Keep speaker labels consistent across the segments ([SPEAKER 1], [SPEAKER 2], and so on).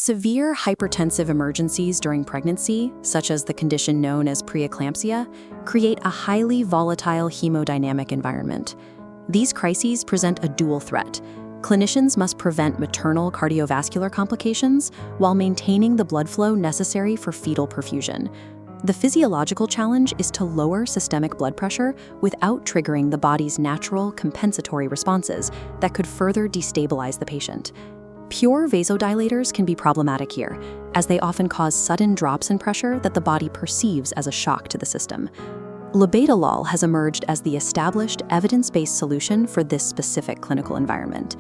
[SPEAKER 1] Severe hypertensive emergencies during pregnancy, such as the condition known as preeclampsia, create a highly volatile hemodynamic environment. These crises present a dual threat. Clinicians must prevent maternal cardiovascular complications while maintaining the blood flow necessary for fetal perfusion. The physiological challenge is to lower systemic blood pressure without triggering the body's natural compensatory responses that could further destabilize the patient. Pure vasodilators can be problematic here, as they often cause sudden drops in pressure that the body perceives as a shock to the system. Labetalol has emerged as the established evidence-based solution for this specific clinical environment.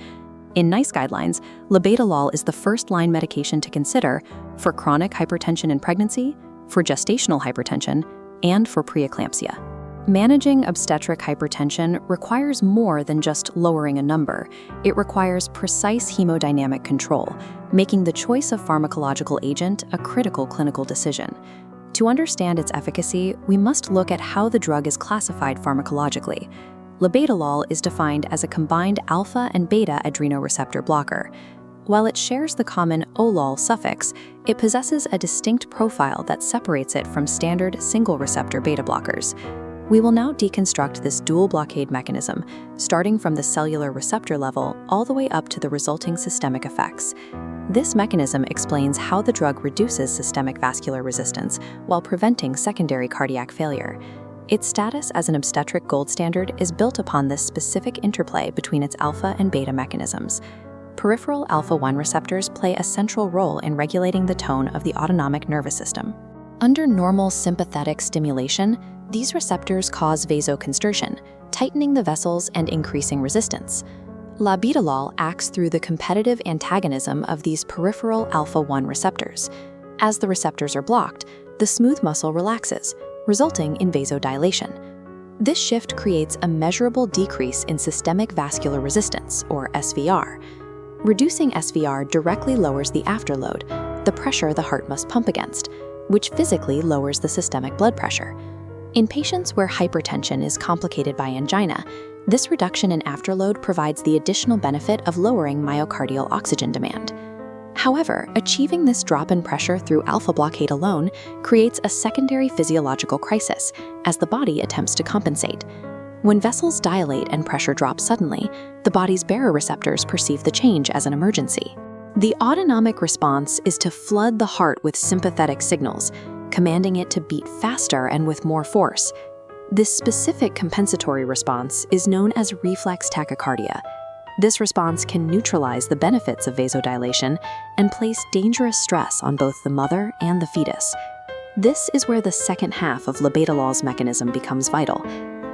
[SPEAKER 1] In NICE guidelines, labetalol is the first-line medication to consider for chronic hypertension in pregnancy, for gestational hypertension, and for preeclampsia. Managing obstetric hypertension requires more than just lowering a number. It requires precise hemodynamic control, making the choice of pharmacological agent a critical clinical decision. To understand its efficacy, we must look at how the drug is classified pharmacologically. Labetalol is defined as a combined alpha and beta adrenoreceptor blocker. While it shares the common olol suffix, it possesses a distinct profile that separates it from standard single receptor beta blockers. We will now deconstruct this dual blockade mechanism, starting from the cellular receptor level all the way up to the resulting systemic effects. This mechanism explains how the drug reduces systemic vascular resistance while preventing secondary cardiac failure. Its status as an obstetric gold standard is built upon this specific interplay between its alpha and beta mechanisms. Peripheral alpha-1 receptors play a central role in regulating the tone of the autonomic nervous system. Under normal sympathetic stimulation, these receptors cause vasoconstriction, tightening the vessels and increasing resistance. Labetalol acts through the competitive antagonism of these peripheral alpha-1 receptors. As the receptors are blocked, the smooth muscle relaxes, resulting in vasodilation. This shift creates a measurable decrease in systemic vascular resistance, or SVR. Reducing SVR directly lowers the afterload, the pressure the heart must pump against, which physically lowers the systemic blood pressure. In patients where hypertension is complicated by angina, this reduction in afterload provides the additional benefit of lowering myocardial oxygen demand. However, achieving this drop in pressure through alpha blockade alone creates a secondary physiological crisis as the body attempts to compensate. When vessels dilate and pressure drops suddenly, the body's baroreceptors perceive the change as an emergency. The autonomic response is to flood the heart with sympathetic signals, commanding it to beat faster and with more force. This specific compensatory response is known as reflex tachycardia. This response can neutralize the benefits of vasodilation and place dangerous stress on both the mother and the fetus. This is where the second half of labetalol's mechanism becomes vital,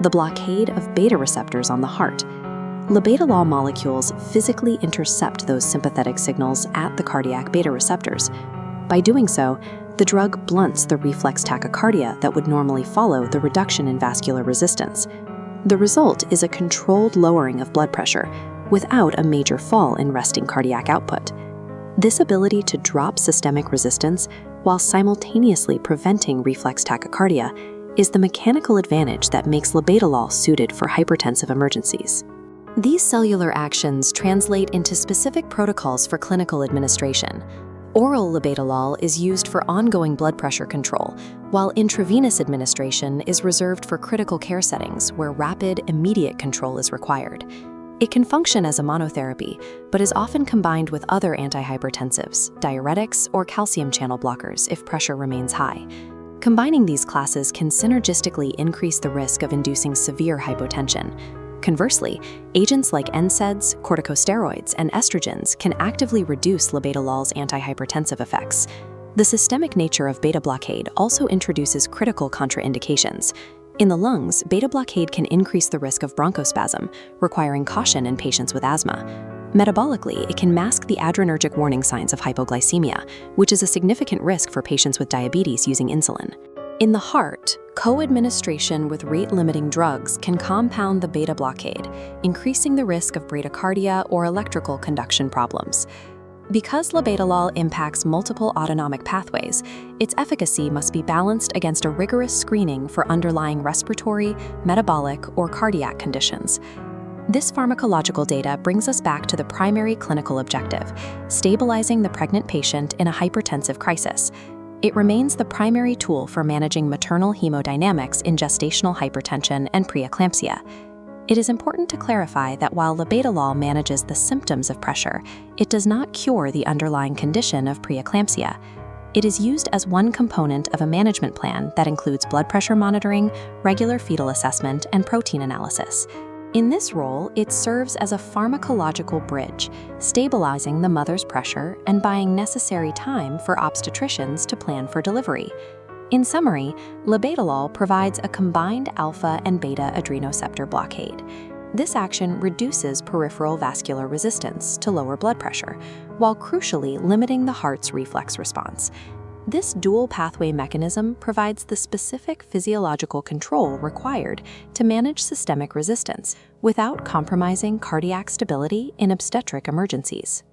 [SPEAKER 1] the blockade of beta receptors on the heart. Labetalol molecules physically intercept those sympathetic signals at the cardiac beta receptors. By doing so, the drug blunts the reflex tachycardia that would normally follow the reduction in vascular resistance. The result is a controlled lowering of blood pressure without a major fall in resting cardiac output. This ability to drop systemic resistance while simultaneously preventing reflex tachycardia is the mechanical advantage that makes labetalol suited for hypertensive emergencies. These cellular actions translate into specific protocols for clinical administration. Oral labetalol is used for ongoing blood pressure control, while intravenous administration is reserved for critical care settings where rapid, immediate control is required. It can function as a monotherapy, but is often combined with other antihypertensives, diuretics, or calcium channel blockers if pressure remains high. Combining these classes can synergistically increase the risk of inducing severe hypotension. Conversely, agents like NSAIDs, corticosteroids, and estrogens can actively reduce labetalol's antihypertensive effects. The systemic nature of beta blockade also introduces critical contraindications. In the lungs, beta blockade can increase the risk of bronchospasm, requiring caution in patients with asthma. Metabolically, it can mask the adrenergic warning signs of hypoglycemia, which is a significant risk for patients with diabetes using insulin. In the heart, co-administration with rate-limiting drugs can compound the beta blockade, increasing the risk of bradycardia or electrical conduction problems. Because labetalol impacts multiple autonomic pathways, its efficacy must be balanced against a rigorous screening for underlying respiratory, metabolic, or cardiac conditions. This pharmacological data brings us back to the primary clinical objective, stabilizing the pregnant patient in a hypertensive crisis. It remains the primary tool for managing maternal hemodynamics in gestational hypertension and preeclampsia. It is important to clarify that while labetalol manages the symptoms of pressure, it does not cure the underlying condition of preeclampsia. It is used as one component of a management plan that includes blood pressure monitoring, regular fetal assessment, and protein analysis. In this role, it serves as a pharmacological bridge, stabilizing the mother's pressure and buying necessary time for obstetricians to plan for delivery. In summary, labetalol provides a combined alpha and beta adrenoceptor blockade. This action reduces peripheral vascular resistance to lower blood pressure, while crucially limiting the heart's reflex response. This dual pathway mechanism provides the specific physiological control required to manage systemic resistance without compromising cardiac stability in obstetric emergencies.